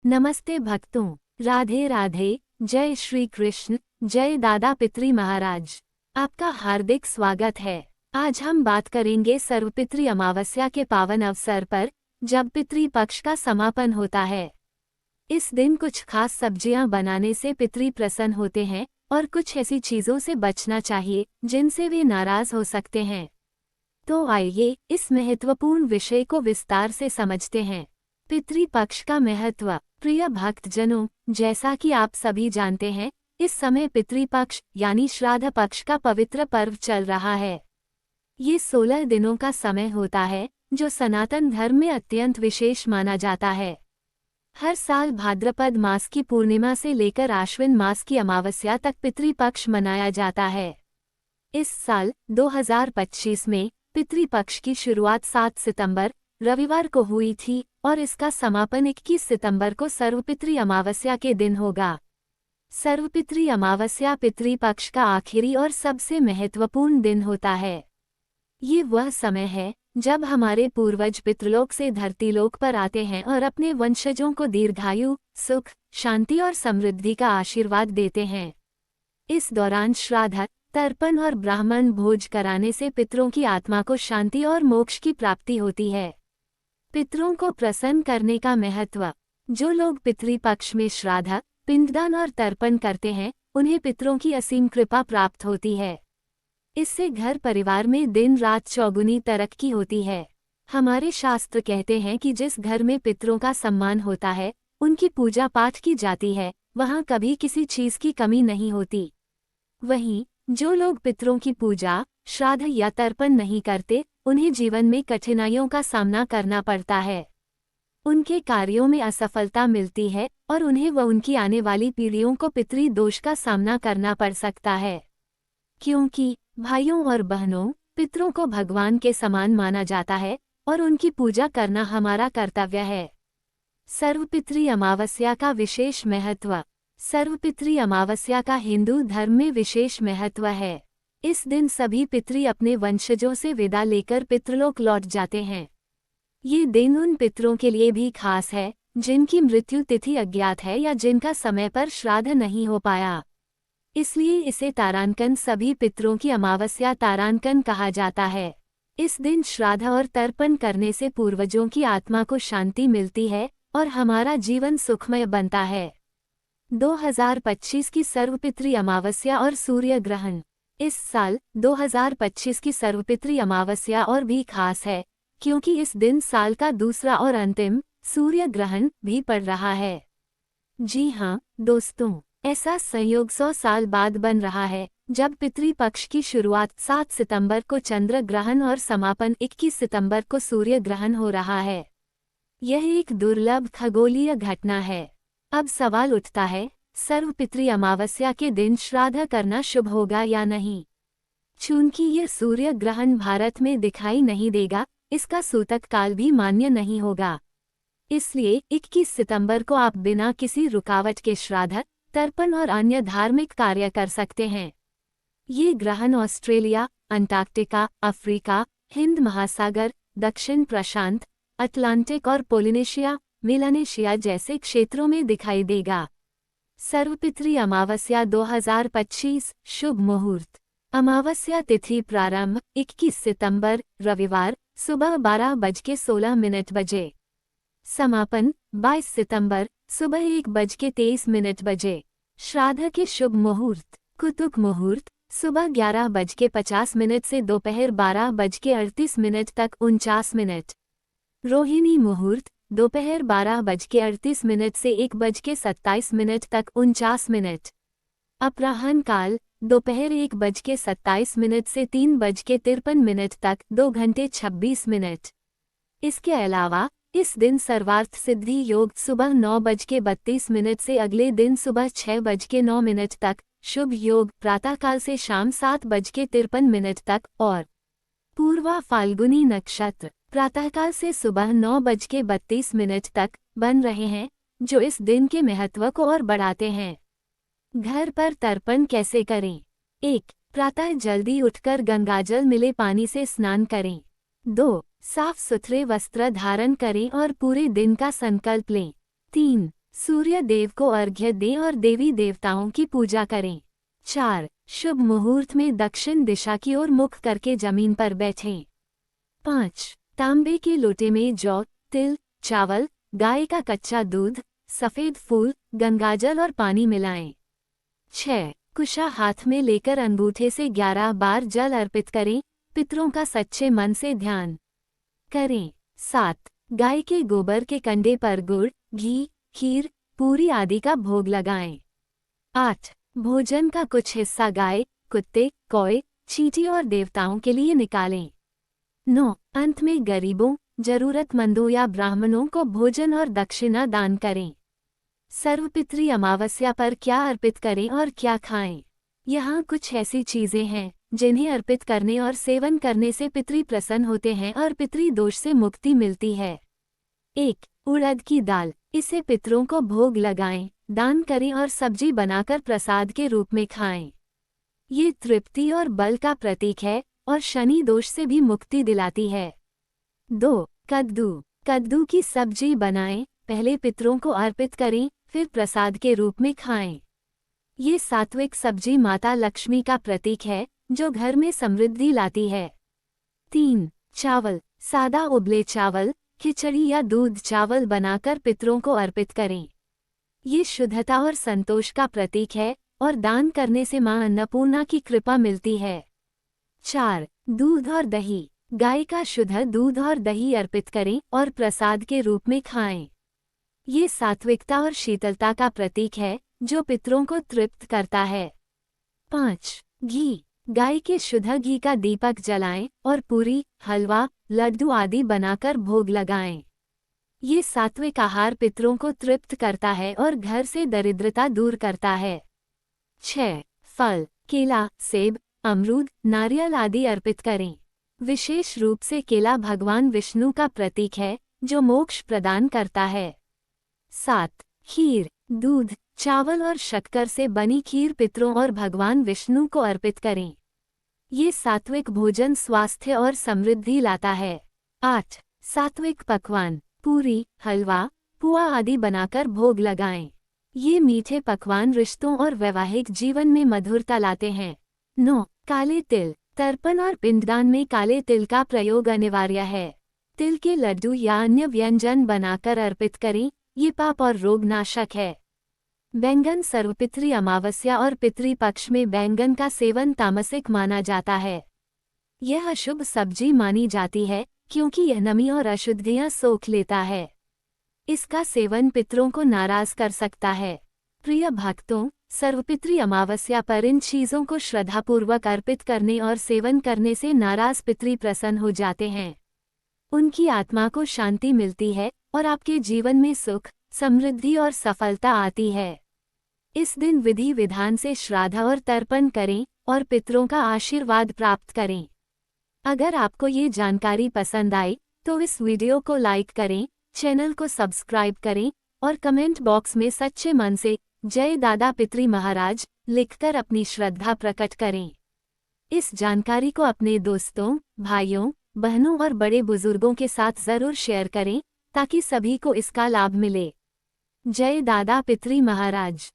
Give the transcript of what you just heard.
नमस्ते भक्तों, राधे राधे, जय श्री कृष्ण, जय दादा पितरी महाराज। आपका हार्दिक स्वागत है। आज हम बात करेंगे सर्वपितृ अमावस्या के पावन अवसर पर, जब पितृ पक्ष का समापन होता है। इस दिन कुछ खास सब्जियां बनाने से पितृ प्रसन्न होते हैं और कुछ ऐसी चीजों से बचना चाहिए जिनसे वे नाराज हो सकते हैं। तो आइए इस महत्वपूर्ण विषय को विस्तार से समझते हैं। पितृपक्ष का महत्व। प्रिय भक्तजनों, जैसा कि आप सभी जानते हैं, इस समय पितृपक्ष यानी श्राद्ध पक्ष का पवित्र पर्व चल रहा है। ये 16 दिनों का समय होता है जो सनातन धर्म में अत्यंत विशेष माना जाता है। हर साल भाद्रपद मास की पूर्णिमा से लेकर आश्विन मास की अमावस्या तक पितृपक्ष मनाया जाता है। इस साल 2025 में पितृपक्ष की शुरुआत 7 सितंबर रविवार को हुई थी और इसका समापन 21 सितंबर को सर्वपितृ अमावस्या के दिन होगा। सर्वपितृ अमावस्या पितृपक्ष का आखिरी और सबसे महत्वपूर्ण दिन होता है। ये वह समय है जब हमारे पूर्वज पितृलोक से धरतीलोक पर आते हैं और अपने वंशजों को दीर्घायु, सुख, शांति और समृद्धि का आशीर्वाद देते हैं। इस दौरान श्राद्ध, तर्पण और ब्राह्मण भोज कराने से पितरों की आत्मा को शांति और मोक्ष की प्राप्ति होती है। पितरों को प्रसन्न करने का महत्व। जो लोग पितृपक्ष में श्राद्ध, पिंडदान और तर्पण करते हैं, उन्हें पितरों की असीम कृपा प्राप्त होती है। इससे घर परिवार में दिन रात चौगुनी तरक्की होती है। हमारे शास्त्र कहते हैं कि जिस घर में पितरों का सम्मान होता है, उनकी पूजा पाठ की जाती है, वहाँ कभी किसी चीज की कमी नहीं होती। वहीं जो लोग पितरों की पूजा, श्राद्ध या तर्पण नहीं करते, उन्हें जीवन में कठिनाइयों का सामना करना पड़ता है। उनके कार्यों में असफलता मिलती है और उन्हें व उनकी आने वाली पीढ़ियों को पितृ दोष का सामना करना पड़ सकता है। क्योंकि भाइयों और बहनों, पितरों को भगवान के समान माना जाता है और उनकी पूजा करना हमारा कर्तव्य है। सर्वपितृ अमावस्या का विशेष महत्व। सर्वपितृ अमावस्या का हिंदू धर्म में विशेष महत्व है। इस दिन सभी पितृ अपने वंशजों से विदा लेकर पितृलोक लौट जाते हैं। ये दिन उन पितरों के लिए भी खास है जिनकी मृत्यु तिथि अज्ञात है या जिनका समय पर श्राद्ध नहीं हो पाया। इसलिए इसे तारांकन, सभी पितरों की अमावस्या तारांकन कहा जाता है। इस दिन श्राद्ध और तर्पण करने से पूर्वजों की आत्मा को शांति मिलती है और हमारा जीवन सुखमय बनता है। 2025 की सर्वपितृ अमावस्या और सूर्य ग्रहण। इस साल 2025 की सर्वपितृ अमावस्या और भी खास है क्योंकि इस दिन साल का दूसरा और अंतिम सूर्य ग्रहण भी पड़ रहा है। जी हाँ दोस्तों, ऐसा संयोग 100 साल बाद बन रहा है जब पितृपक्ष की शुरुआत 7 सितंबर को चंद्र ग्रहण और समापन 21 सितंबर को सूर्य ग्रहण हो रहा है। यह एक दुर्लभ खगोलीय घटना है। अब सवाल उठता है, सर्वपितृ अमावस्या के दिन श्राद्ध करना शुभ होगा या नहीं? चूंकि यह सूर्य ग्रहण भारत में दिखाई नहीं देगा, इसका सूतक काल भी मान्य नहीं होगा। इसलिए 21 सितंबर को आप बिना किसी रुकावट के श्राद्ध, तर्पण और अन्य धार्मिक कार्य कर सकते हैं। ये ग्रहण ऑस्ट्रेलिया, अंटार्कटिका, अफ्रीका, हिंद महासागर, दक्षिण प्रशांत, अटलांटिक और पोलिनेशिया, मेलानेशिया जैसे क्षेत्रों में दिखाई देगा। सर्वपितृ अमावस्या 2025 शुभ मुहूर्त। अमावस्या तिथि प्रारंभ 21 सितंबर रविवार सुबह 12:16 बजे। समापन 22 सितंबर सुबह 1:23 बजे। श्राद्ध के शुभ मुहूर्त। कुतुक मुहूर्त सुबह 11:50 से दोपहर 12:38 तक 49 रोहिणी मुहूर्त दोपहर 12:38 से 1:27 तक 49 अपराह्न काल दोपहर 1:27 से 3:53 तक 2 घंटे 26 मिनट। इसके अलावा इस दिन सर्वार्थ सिद्धि योग सुबह 9:32 से अगले दिन सुबह 6:09 तक, शुभ योग प्रातःकाल से शाम 7:53 तक और पूर्वा फाल्गुनी नक्षत्र प्रातःकाल से सुबह 9:32 तक बन रहे हैं, जो इस दिन के महत्व को और बढ़ाते हैं। घर पर तर्पण कैसे करें? 1. प्रातः जल्दी उठकर गंगाजल मिले पानी से स्नान करें। 2. साफ सुथरे वस्त्र धारण करें और पूरे दिन का संकल्प लें। 3. सूर्य देव को अर्घ्य दें और देवी देवताओं की पूजा करें। 4. शुभ मुहूर्त में दक्षिण दिशा की ओर मुख करके जमीन पर बैठें। 5. तांबे के लोटे में जौ, तिल, चावल, गाय का कच्चा दूध, सफेद फूल, गंगाजल और पानी मिलाएं। 6. कुशा हाथ में लेकर अंगूठे से 11 बार जल अर्पित करें, पितरों का सच्चे मन से ध्यान करें। 7. गाय के गोबर के कंडे पर गुड़, घी, खीर, पूरी आदि का भोग लगाएं। 8. भोजन का कुछ हिस्सा गाय, कुत्ते, कौए, चींटी और देवताओं के लिए निकालें। 9. अंत में गरीबों, जरूरतमंदों या ब्राह्मणों को भोजन और दक्षिणा दान करें। सर्वपितृ अमावस्या पर क्या अर्पित करें और क्या खाएं? यहाँ कुछ ऐसी चीजें हैं जिन्हें अर्पित करने और सेवन करने से पितृ प्रसन्न होते हैं और पितृ दोष से मुक्ति मिलती है। 1. उड़द की दाल, इसे पितरों को भोग लगाएं, दान करें और सब्जी बनाकर प्रसाद के रूप में खाएं। ये तृप्ति और बल का प्रतीक है और शनि दोष से भी मुक्ति दिलाती है। 2. कद्दू, कद्दू की सब्जी बनाएं, पहले पितरों को अर्पित करें, फिर प्रसाद के रूप में खाएं। ये सात्विक सब्जी माता लक्ष्मी का प्रतीक है जो घर में समृद्धि लाती है। 3. चावल, सादा उबले चावल, खिचड़ी या दूध चावल बनाकर पितरों को अर्पित करें। ये शुद्धता और संतोष का प्रतीक है और दान करने से मां अन्नपूर्णा की कृपा मिलती है। 4. दूध और दही, गाय का शुद्ध दूध और दही अर्पित करें और प्रसाद के रूप में खाएं। ये सात्विकता और शीतलता का प्रतीक है जो पितरों को तृप्त करता है। 5. घी, गाय के शुद्ध घी का दीपक जलाएं और पूरी, हलवा, लड्डू आदि बनाकर भोग लगाएं। ये सात्विक आहार पितरों को तृप्त करता है और घर से दरिद्रता दूर करता है। 6. फल, केला, सेब, अमरूद, नारियल आदि अर्पित करें। विशेष रूप से केला भगवान विष्णु का प्रतीक है जो मोक्ष प्रदान करता है। 7. खीर, दूध, चावल और शक्कर से बनी खीर पितरों और भगवान विष्णु को अर्पित करें। ये सात्विक भोजन स्वास्थ्य और समृद्धि लाता है। 8. सात्विक पकवान, पूरी, हलवा, पुआ आदि बनाकर भोग लगाएं। ये मीठे पकवान रिश्तों और वैवाहिक जीवन में मधुरता लाते हैं। 9. काले तिल, तर्पण और पिंडदान में काले तिल का प्रयोग अनिवार्य है। तिल के लड्डू या अन्य व्यंजन बनाकर अर्पित करें, ये पाप और रोग नाशक है। बैंगन, सर्वपितृ अमावस्या और पितृपक्ष में बैंगन का सेवन तामसिक माना जाता है। यह अशुभ सब्जी मानी जाती है क्योंकि यह नमी और अशुद्धियां सोख लेता है। इसका सेवन पितरों को नाराज कर सकता है। प्रिय भक्तों, सर्वपितृ अमावस्या पर इन चीज़ों को श्रद्धापूर्वक अर्पित करने और सेवन करने से नाराज पितृ प्रसन्न हो जाते हैं। उनकी आत्मा को शांति मिलती है और आपके जीवन में सुख, समृद्धि और सफलता आती है। इस दिन विधि विधान से श्राद्ध और तर्पण करें और पितरों का आशीर्वाद प्राप्त करें। अगर आपको ये जानकारी पसंद आई तो इस वीडियो को लाइक करें, चैनल को सब्सक्राइब करें और कमेंट बॉक्स में सच्चे मन से जय दादा पितृ महाराज लिखकर अपनी श्रद्धा प्रकट करें। इस जानकारी को अपने दोस्तों, भाइयों, बहनों और बड़े बुजुर्गों के साथ जरूर शेयर करें ताकि सभी को इसका लाभ मिले। जय दादा पितृ महाराज।